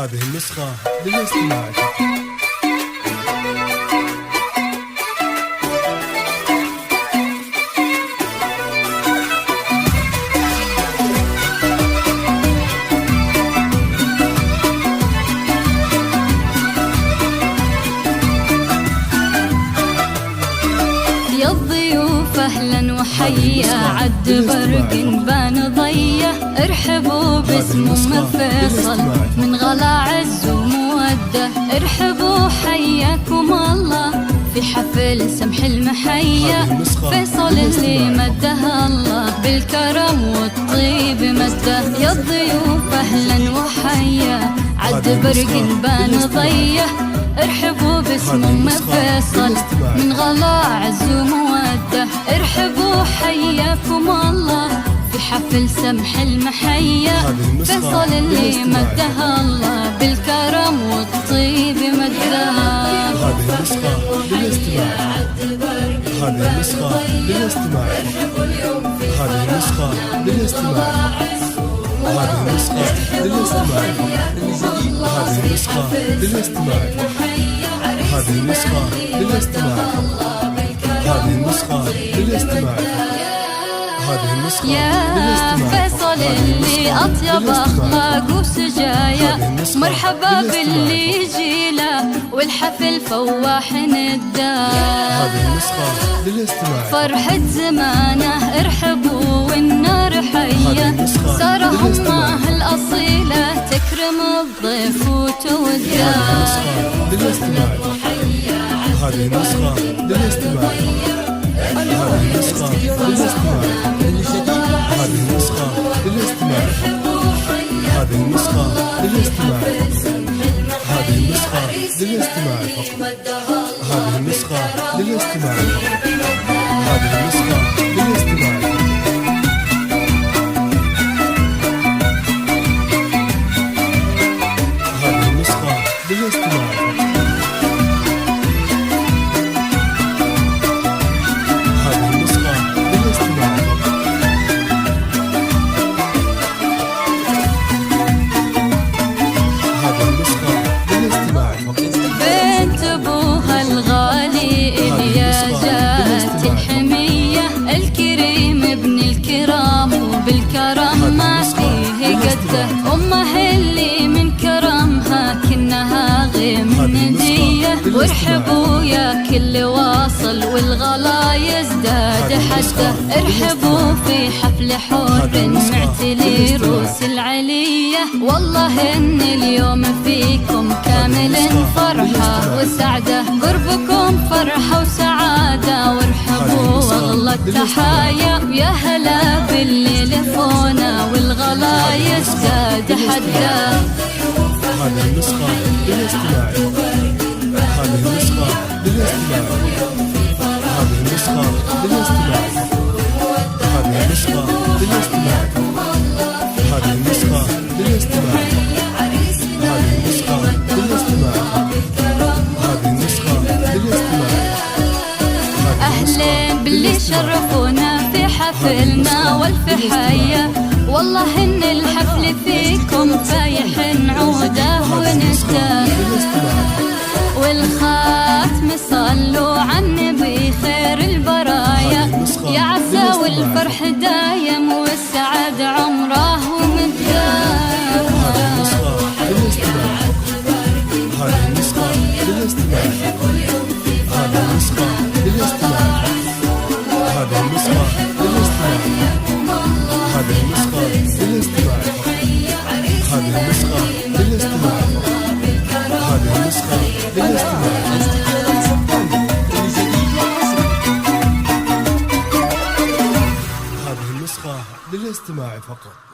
هذه النسخة للاستماع فقط. يا الضيوف اهلا وحيا عد برق بان ضيه، ارحبوا باسم فيصل من غلا عز وموده، ارحبوا حياكم الله في حفل سمح المحيا، فيصل اللي مده الله بالكرم والطيب مده. يا الضيوف اهلا وحيا عد برق بان ضيه، ارحبوا باسم فيصل من غلا عز وموده، ارحبوا حياكم الله في حفل سمح المحيا، فيصل اللي مده الله بالكرم والطيب مده. هذه النسخة للاستماع. هذه النسخة للاستماع. هذه النسخة للاستماع. هذه النسخة للاستماع. هذه النسخة للاستماع. هذه النسخة للاستماع. هذه النسخة للاستماع. هذه النسخة يا فيصل اللي أطيب أخلاق وسجايا، مرحبا باللي يجيله والحفل فواح نداه. هذه النسخة للاستماع. فرحة زمانه ارحبوا والنار حية، سارة أمه الأصيلة تكرم الضيف وتوده. هذه النسخة للاستماع. هذه النسخة للاستماع. هذه النسخة للاستماع. هذه النسخة للاستماع. هذه النسخة للاستماع. هذه النسخة للاستماع فقط. هذه النسخة للاستماع. هذه النسخة للاستماع. هذه النسخة للاستماع. بالكرم ما فيه قده، أمه اللي من كرمها كنها غيم ندية، وارحبوا يا كل واصل والغلا يزداد حده، ارحبوا في حفل حور معتلي روس العلية، والله ان اليوم فيكم كامل فرحة وسعدة، قربكم فرحة وسعادة، وارحبوا والله التحايا، يا هلا باللي لفونا والغلا يزداد حده. هذه النسخة للاستماع. هذه النسخة للاستماع. هذه النسخة للاستماع. هذه النسخة للاستماع. هذه النسخة للاستماع. هذه النسخة للاستماع. هذه النسخة للاستماع. أهلين باللي شرفونا في حفلنا والف حيا، والله إن الحفل فيكم فايح عوده ونساه، والخاتم صلوا عن النبي خير البرايا، يا عسى والفرح دايم والسعد عمره ومداه. هذه النسخة للاستماع. هذه النسخة للاستماع. هذه النسخة للاستماع. هذه النسخة للاستماع. هذه النسخة للاستماع. هذه النسخة للاستماع. هذه النسخة للاستماع. هذه النسخة للاستماع فقط.